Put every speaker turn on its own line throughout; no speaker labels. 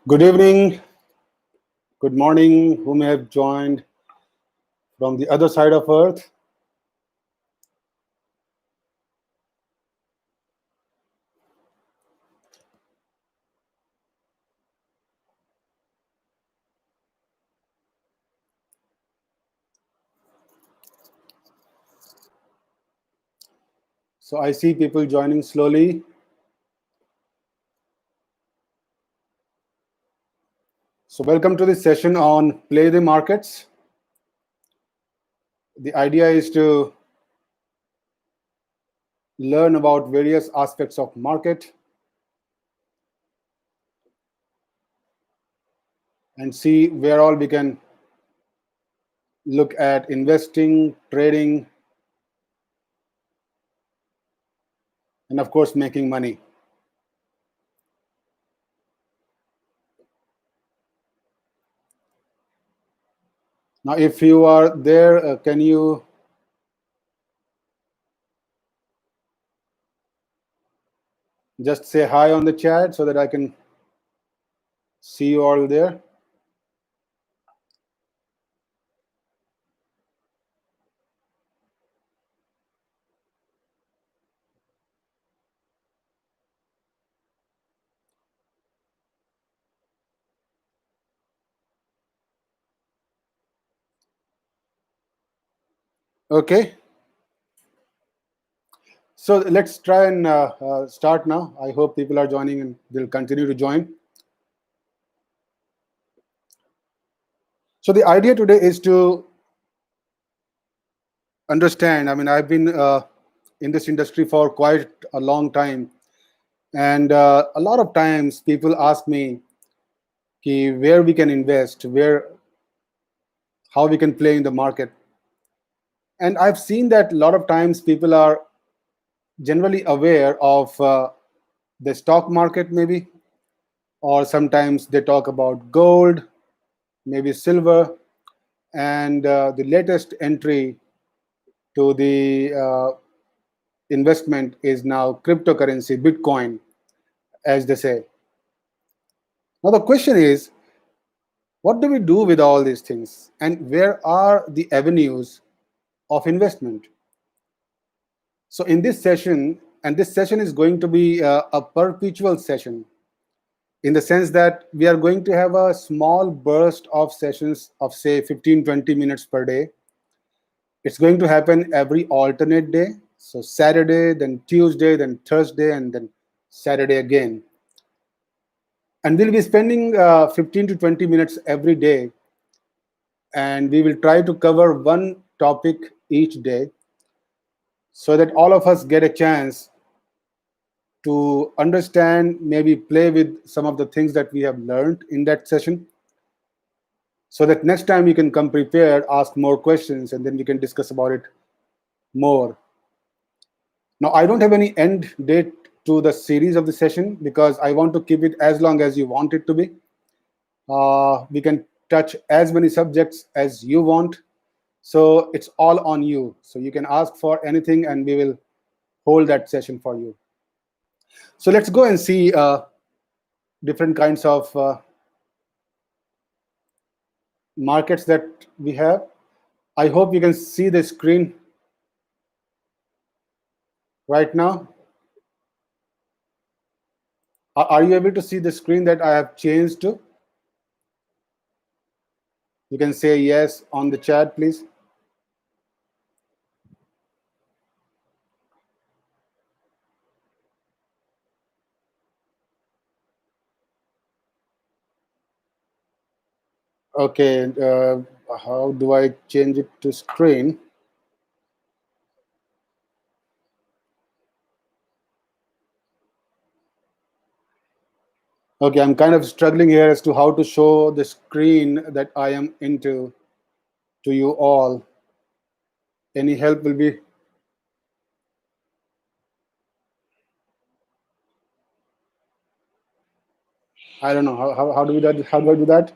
Good evening, good morning, who may have joined from the other side of Earth. So I see people joining slowly. So welcome to this session on Play the Markets. The idea is to learn about various aspects of market and see where all we can look at investing, trading, and of course making money. Now, if you are there, can you just say hi on the chat so that I can see you all there? Okay. So let's try and start now. I hope people are joining and they'll continue to join. So the idea today is to understand. I mean, I've been in this industry for quite a long time, and a lot of times people ask me where we can invest, how we can play in the market. And I've seen that a lot of times people are generally aware of the stock market, maybe, or sometimes they talk about gold, maybe silver, and the latest entry to the investment is now cryptocurrency, Bitcoin, as they say. Now, the question is, what do we do with all these things? And where are the avenues of investment? So, in this session, and this session is going to be a perpetual session in the sense that we are going to have a small burst of sessions of, say, 15-20 minutes per day. It's going to happen every alternate day. So Saturday, then Tuesday, then Thursday, and then Saturday again. And we'll be spending 15 to 20 minutes every day. And we will try to cover one topic each day so that all of us get a chance to understand, maybe play with some of the things that we have learned in that session, so that next time you can come prepared, ask more questions, and then we can discuss about it more. Now, I don't have any end date to the series of the session because I want to keep it as long as you want it to be. We can touch as many subjects as you want. So it's all on you. So you can ask for anything and we will hold that session for you. So let's go and see different kinds of markets that we have. I hope you can see the screen right now. Are you able to see the screen that I have changed to? You can say yes on the chat, please. Okay, how do I change it to screen? Okay, I'm kind of struggling here as to how to show the screen that I am into to you all. Any help will be. I don't know how do we that? How do I do that?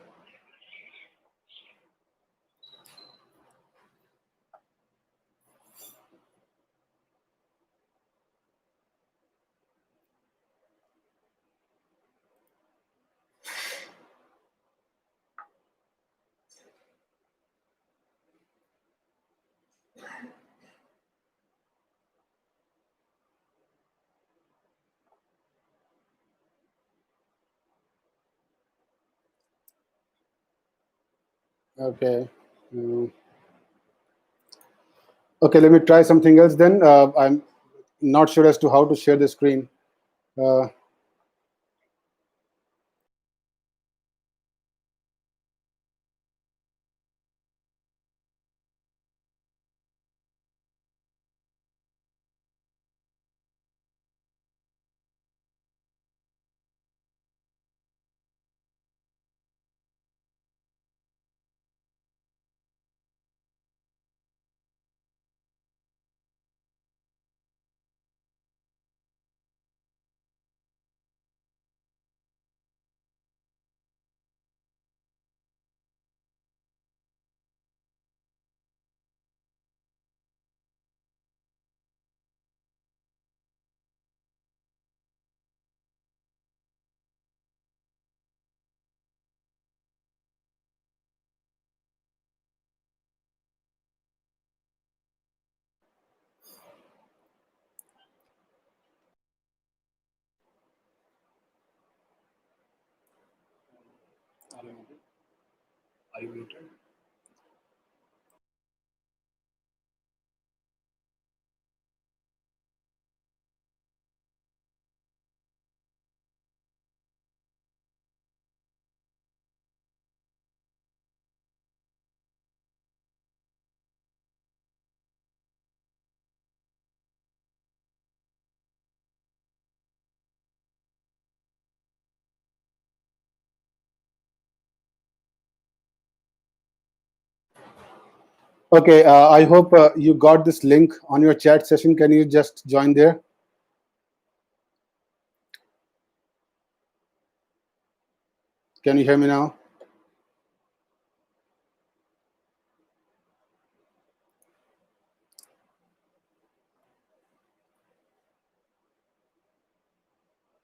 Okay. Mm. Okay, let me try something else then. I'm not sure as to how to share the screen. Uh, okay, I hope you got this link on your chat session. Can you just join there? Can you hear me now?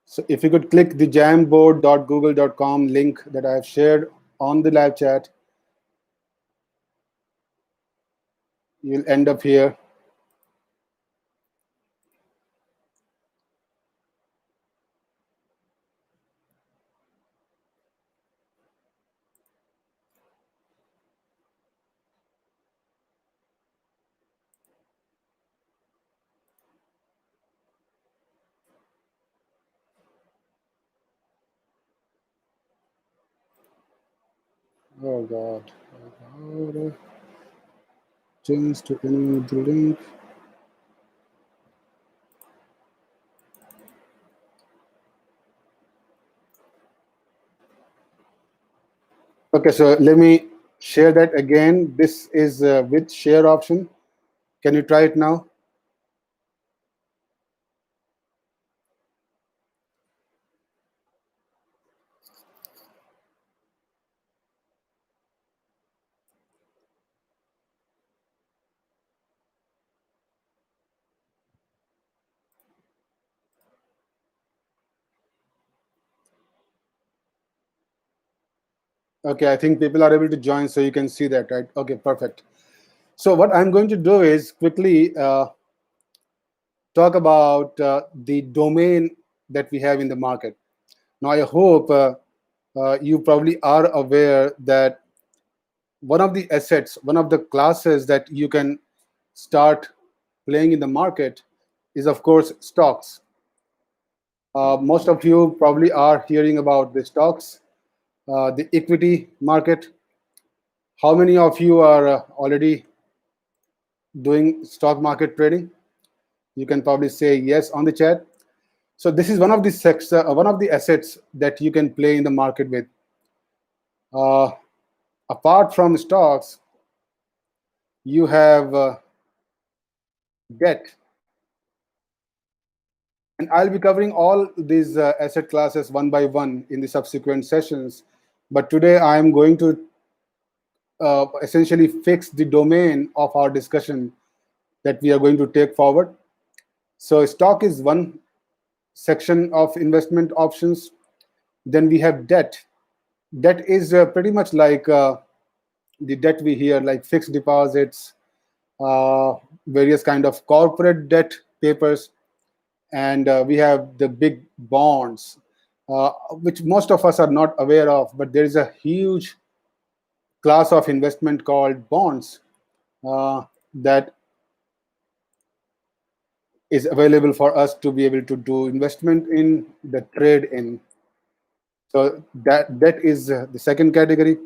So if you could click the jamboard.google.com link that I have shared on the live chat, you'll end up here. Oh God. Oh, God. Change to any the link. Okay, so let me share that again. This is with share option. Can you try it now? Okay, I think people are able to join, so you can see that, right? Okay, perfect. So what I'm going to do is quickly talk about the domain that we have in the market. Now, I hope you probably are aware that one of the assets, one of the classes that you can start playing in the market is, of course, stocks. Most of you probably are hearing about the stocks, the equity market. How many of you are already doing stock market trading? You can probably say yes on the chat. So this is one of the one of the assets that you can play in the market with. Uh, Apart from stocks, you have debt, and I'll be covering all these asset classes one by one in the subsequent sessions. But today I am going to essentially fix the domain of our discussion that we are going to take forward. So stock is one section of investment options. Then we have debt. Debt is pretty much like the debt we hear, like fixed deposits, uh, various kind of corporate debt papers, and we have the big bonds, which most of us are not aware of. But there is a huge class of investment called bonds that is available for us to be able to do investment in, the trade in. So that is the second category.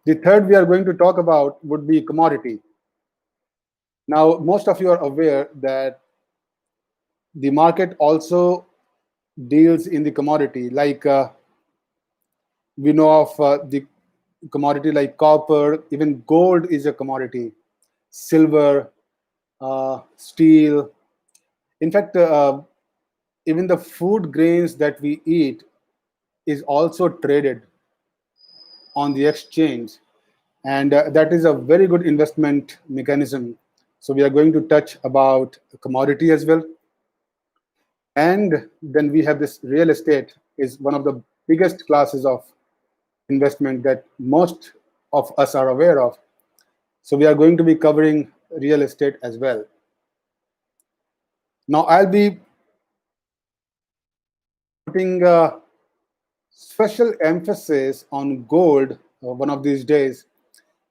The third we are going to talk about would be commodity. Now, most of you are aware that the market also deals in the commodity, like we know of the commodity like copper, even gold is a commodity, silver, steel. In fact, even the food grains that we eat is also traded on the exchange, and that is a very good investment mechanism. So we are going to touch about commodity as well. And then we have this real estate is one of the biggest classes of investment that most of us are aware of. So we are going to be covering real estate as well. Now I'll be putting special emphasis on gold one of these days,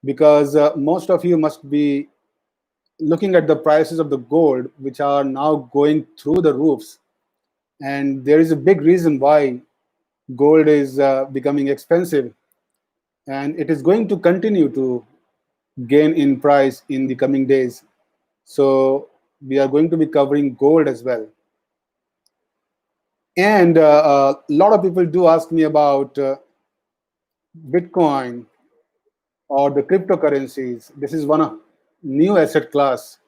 because most of you must be looking at the prices of the gold, which are now going through the roofs. And there is a big reason why gold is becoming expensive, and it is going to continue to gain in price in the coming days. So we are going to be covering gold as well. And a lot of people do ask me about Bitcoin or the cryptocurrencies. This is one of new asset class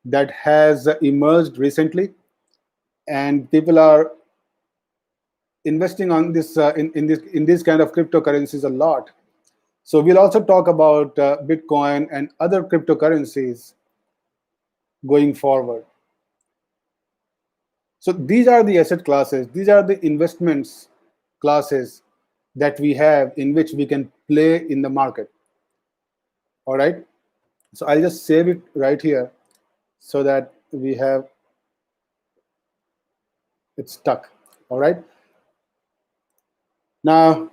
that has emerged recently, and people are investing on this in this kind of cryptocurrencies a lot. So we'll also talk about Bitcoin and other cryptocurrencies going forward. So these are the asset classes, these are the investments classes that we have in which we can play in the market. All right. So I'll just save it right here so that we have it stuck. All right. Now,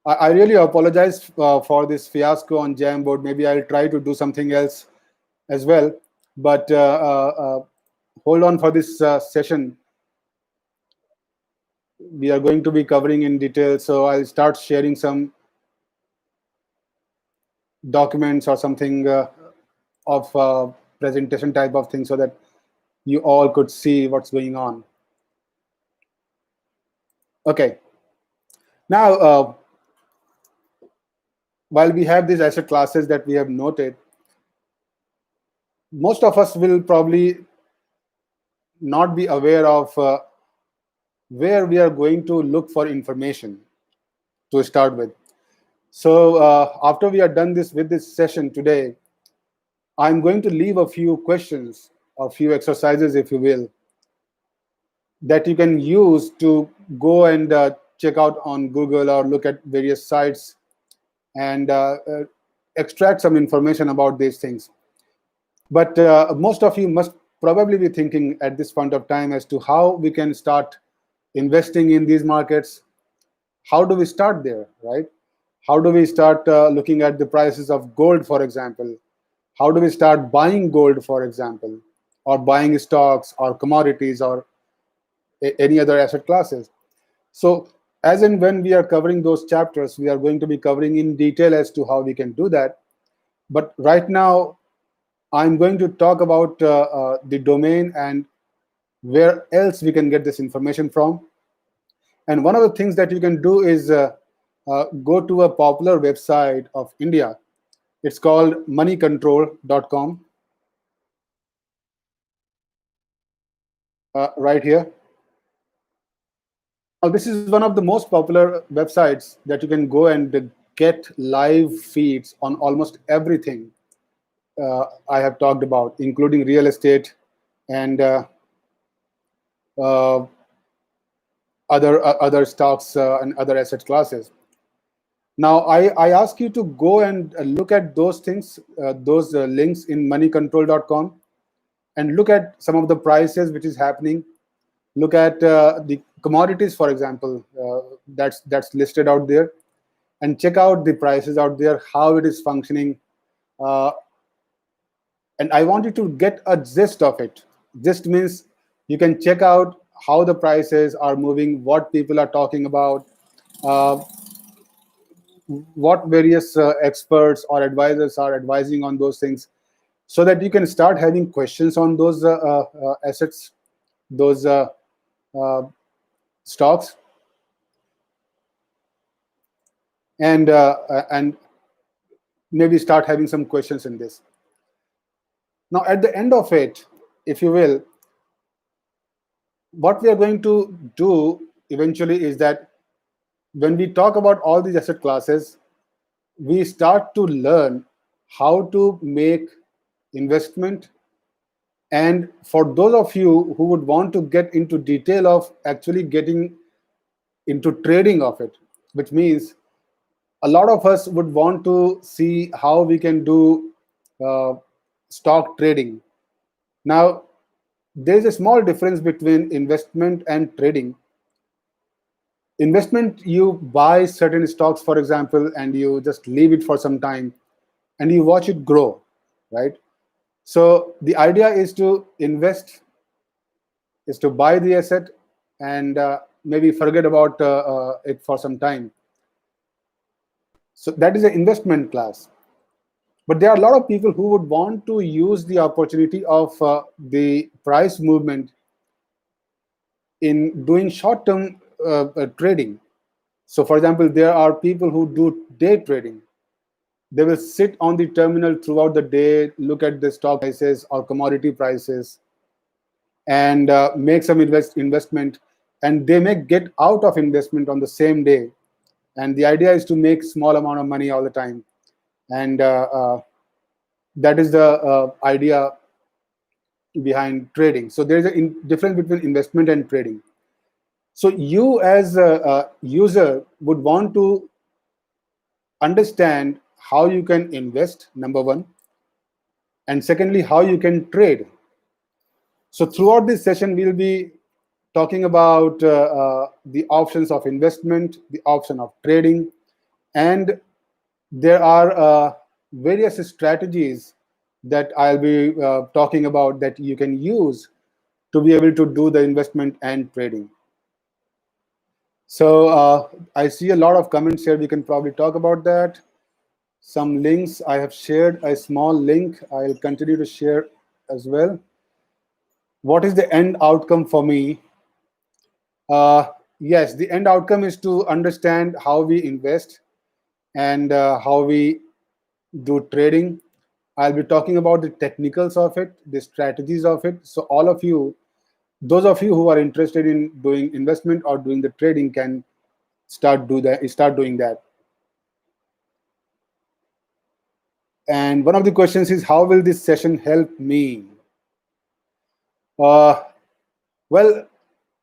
I really apologize for this fiasco on Jamboard. Maybe I'll try to do something else as well. But hold on for this session. We are going to be covering in detail. So I'll start sharing some documents or something of presentation type of thing so that you all could see what's going on. Okay. Now, while we have these asset classes that we have noted, most of us will probably not be aware of where we are going to look for information to start with. So after we are done with this session today, I'm going to leave a few questions, a few exercises, if you will, that you can use to go and check out on Google or look at various sites and extract some information about these things. But most of you must probably be thinking at this point of time as to how we can start investing in these markets. How do we start there, right? How do we start looking at the prices of gold, for example? How do we start buying gold, for example, or buying stocks or commodities or any other asset classes? So as and when we are covering those chapters, we are going to be covering in detail as to how we can do that. But right now, I'm going to talk about the domain and where else we can get this information from. And one of the things that you can do is go to a popular website of India. It's called moneycontrol.com. Right here. Now, this is one of the most popular websites that you can go and get live feeds on almost everything I have talked about, including real estate and other stocks and other asset classes. Now, I ask you to go and look at those things, those links in moneycontrol.com, and look at some of the prices which is happening. look at the commodities, for example, that's listed out there, and check out the prices out there, how it is functioning. Uh, and I want you to get a gist of it. Gist means you can check out how the prices are moving, what people are talking about, uh, what various experts or advisors are advising on those things, so that you can start having questions on those assets, those uh, stocks, and maybe start having some questions in this. Now, at the end of it, if you will, what we are going to do eventually is that when we talk about all these asset classes, we start to learn how to make investment. And for those of you who would want to get into detail of actually getting into trading of it, which means a lot of us would want to see how we can do uh, stock trading. Now, there's a small difference between investment and trading. Investment, you buy certain stocks, for example, and you just leave it for some time and you watch it grow, right? So the idea is to invest, is to buy the asset and maybe forget about it for some time. So that is an investment class. But there are a lot of people who would want to use the opportunity of the price movement in doing short-term trading. So, for example, there are people who do day trading. They will sit on the terminal throughout the day, look at the stock prices or commodity prices, and make some investment, and they may get out of investment on the same day. And the idea is to make small amount of money all the time, and that is the idea behind trading. So there is a difference between investment and trading. So you as a user would want to understand how you can invest, number one, and secondly, how you can trade. So throughout this session, we'll be talking about the options of investment, the option of trading, and there are various strategies that I'll be talking about that you can use to be able to do the investment and trading. So I see a lot of comments here. We can probably talk about that. Some links I have shared, a small link I'll continue to share as well. What is the end outcome for me? Yes, the end outcome is to understand how we invest and how we do trading. I'll be talking about the technicals of it, the strategies of it. So all of you, those of you who are interested in doing investment or doing the trading, can start doing that. And one of the questions is, how will this session help me? Uh, well,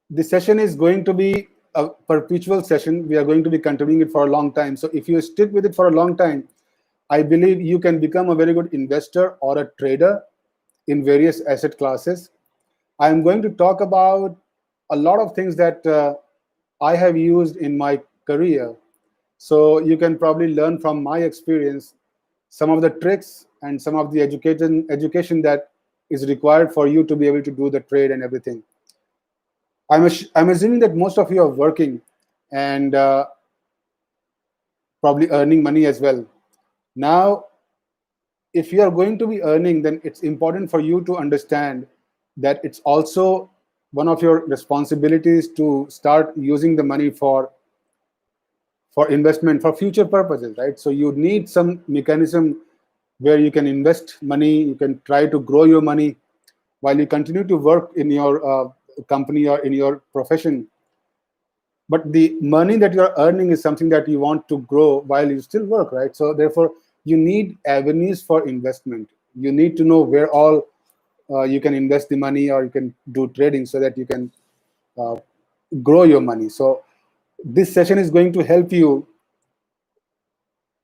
the session is going to be a perpetual session. We are going to be continuing it for a long time. So if you stick with it for a long time, I believe you can become a very good investor or a trader in various asset classes. I'm going to talk about a lot of things that I have used in my career. So you can probably learn from my experience some of the tricks and some of the education that is required for you to be able to do the trade and everything. I'm assuming that most of you are working and probably earning money as well. Now, if you are going to be earning, then it's important for you to understand that it's also one of your responsibilities to start using the money for investment for future purposes, right? So you need some mechanism where you can invest money, you can try to grow your money while you continue to work in your company or in your profession. But the money that you're earning is something that you want to grow while you still work, right? So therefore, you need avenues for investment. You need to know where all you can invest the money or you can do trading so that you can uh, grow your money. So this session is going to help you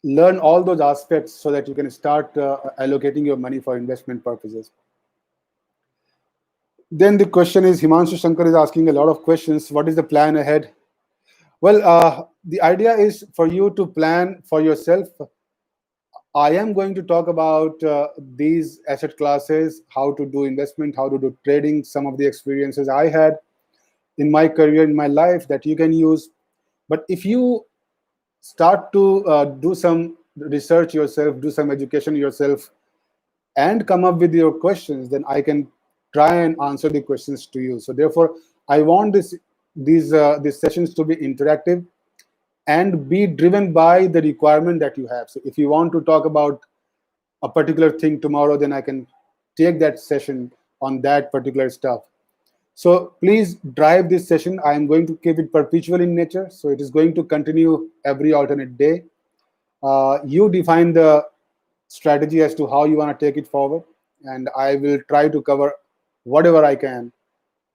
learn all those aspects so that you can start allocating your money for investment purposes. Then the question is, Himanshu Shankar is asking a lot of questions. What is the plan ahead? Well, the idea is for you to plan for yourself. I am going to talk about these asset classes, how to do investment, how to do trading, some of the experiences I had in my career, in my life that you can use. But if you start to do some research yourself, do some education yourself, and come up with your questions, then I can try and answer the questions to you. So therefore, I want these sessions to be interactive and be driven by the requirement that you have. So if you want to talk about a particular thing tomorrow, then I can take that session on that particular stuff. So please drive this session. I am going to keep it perpetual in nature. So it is going to continue every alternate day. You define the strategy as to how you want to take it forward, and I will try to cover whatever I can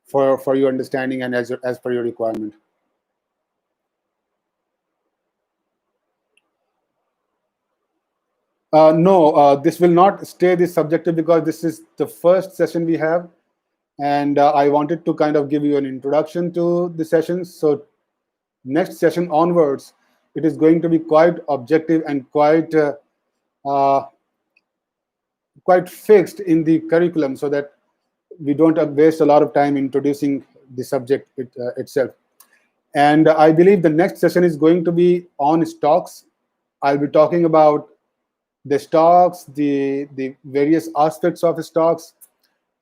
for your understanding and as per your requirement. No, this will not stay this subjective because this is the first session we have, and I wanted to kind of give you an introduction to the sessions. So next session onwards, it is going to be quite objective and uh, quite fixed in the curriculum, so that we don't waste a lot of time introducing the subject itself. And I believe the next session is going to be on stocks. I'll be talking about the stocks, the various aspects of stocks,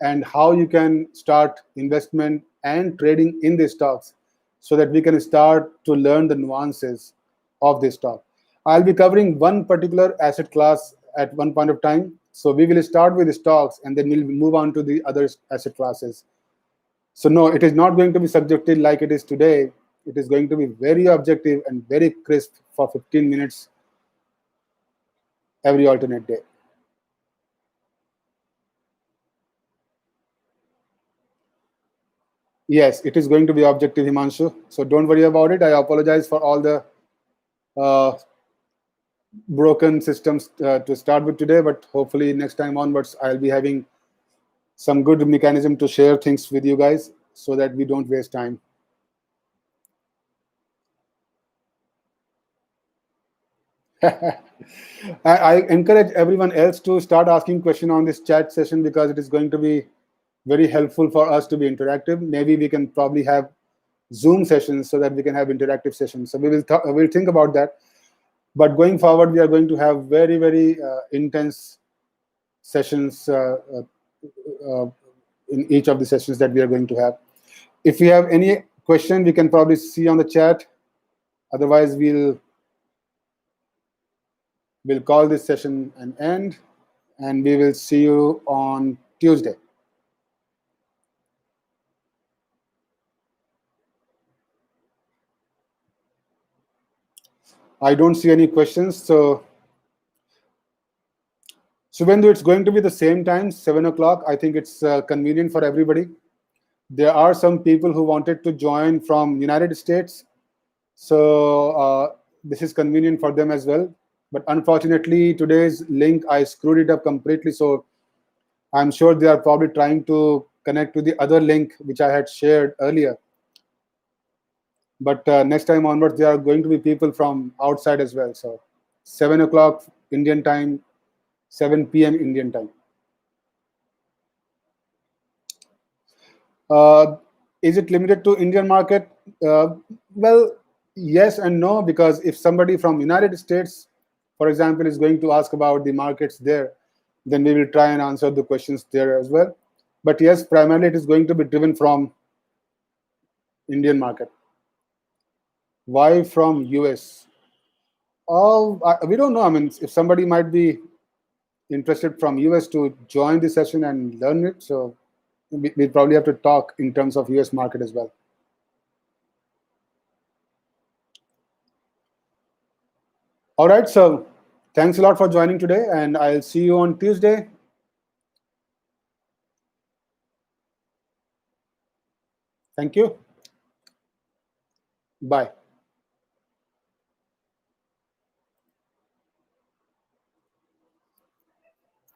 and how you can start investment and trading in the stocks, so that we can start to learn the nuances of the stock. I'll be covering one particular asset class at one point of time. So we will start with the stocks and then we'll move on to the other asset classes. So no, it is not going to be subjective like it is today. It is going to be very objective and very crisp for 15 minutes every alternate day. Yes, it is going to be objective, Himanshu. So don't worry about it. I apologize for all the uh, broken systems to start with today, but hopefully next time onwards, I'll be having some good mechanism to share things with you guys so that we don't waste time. I encourage everyone else to start asking questions on this chat session because it is going to be very helpful for us to be interactive. Maybe we can probably have Zoom sessions so that we can have interactive sessions. So we'll think about that. But going forward, we are going to have very intense sessions in each of the sessions that we are going to have. If you have any question, we can probably see on the chat. Otherwise, we'll call this session an end, and we will see you on Tuesday. I don't see any questions. So Subhendu, it's going to be the same time, 7 o'clock. I think it's convenient for everybody. There are some people who wanted to join from United States. So this is convenient for them as well. But unfortunately, today's link, I screwed it up completely. So I'm sure they are probably trying to connect to the other link which I had shared earlier. But next time onwards, there are going to be people from outside as well. So 7 o'clock Indian time, 7 p.m. Indian time. Is it limited to Indian market? Well, yes and no, because if somebody from United States, for example, is going to ask about the markets there, then we will try and answer the questions there as well. But yes, primarily it is going to be driven from Indian market. Why from US? Oh, we don't know. I mean, if somebody might be interested from US to join the session and learn it, so we probably have to talk in terms of US market as well. All right, so thanks a lot for joining today, and I'll see you on Tuesday. Thank you. Bye.